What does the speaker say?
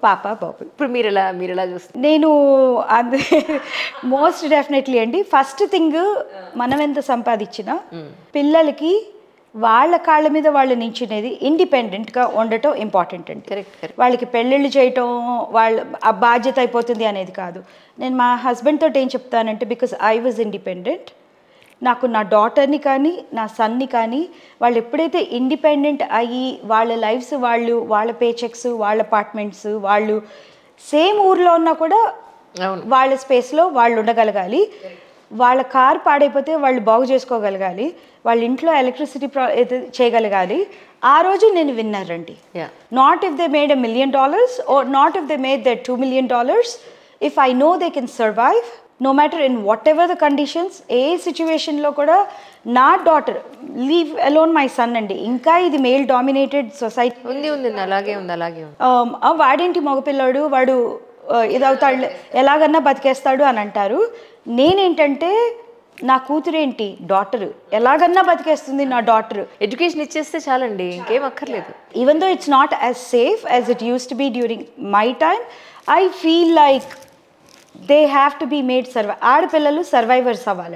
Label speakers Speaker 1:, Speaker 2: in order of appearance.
Speaker 1: పాప బాబు.
Speaker 2: ఇప్పుడు మీరెలా చూస్తారు?
Speaker 1: నేను అది మోస్ట్ డెఫినెట్లీ అండి. ఫస్ట్ థింగ్ మనం ఎంత సంపాదించినా పిల్లలకి వాళ్ళ కాళ్ళ మీద వాళ్ళు నించునేది ఇండిపెండెంట్గా ఉండటం ఇంపార్టెంట్ అండి.
Speaker 2: కరెక్ట్.
Speaker 1: వాళ్ళకి పెళ్ళిళ్ళు చేయటం వాళ్ళ ఆ బాధ్యత అయిపోతుంది అనేది కాదు. నేను మా హస్బెండ్ తోటి ఏం చెప్తానంటే, బికాస్ ఐ వాజ్ ఇండిపెండెంట్, నాకు నా డాటర్ని కానీ నా సన్ని కానీ వాళ్ళు ఎప్పుడైతే ఇండిపెండెంట్ అయ్యి వాళ్ళ లైఫ్స్ వాళ్ళు, వాళ్ళ పే చెక్స్, వాళ్ళ అపార్ట్మెంట్స్, వాళ్ళు సేమ్ ఊర్లో ఉన్నా కూడా వాళ్ళ స్పేస్లో వాళ్ళు ఉండగలగాలి. వాళ్ళ కార్ పాడైపోతే వాళ్ళు బాగు చేసుకోగలగాలి, వాళ్ళ ఇంట్లో ఎలక్ట్రిసిటీ చేయగలగాలి. ఆ రోజు నేను విన్నారండి. Not if they made $1 million or not if they made that $2 million, if I know they can survive no matter in whatever the conditions. ఏ సిచ్యువేషన్లో కూడా నా daughter leave alone my son అండి. ఇంకా ఇది మేల్ డామినేటెడ్ సొసైటీ
Speaker 2: ఉంది. అలాగే ఉంది.
Speaker 1: వాడేంటి మగపిల్లాడు, వాడు ఇదవుతాడు, ఎలాగన్నా బతికేస్తాడు అని అంటారు. నేనేంటంటే నా కూతురేంటి, డాటరు ఎలాగన్నా బతికేస్తుంది నా డాటరు.
Speaker 2: ఎడ్యుకేషన్ ఇచ్చేస్తే చాలండి, ఇంకేం అక్కర్లేదు.
Speaker 1: Even though it's not as safe as it used to be during my time, I feel like they have to be made ఆడపిల్లలు సర్వైవర్స్ అవ్వాలండి.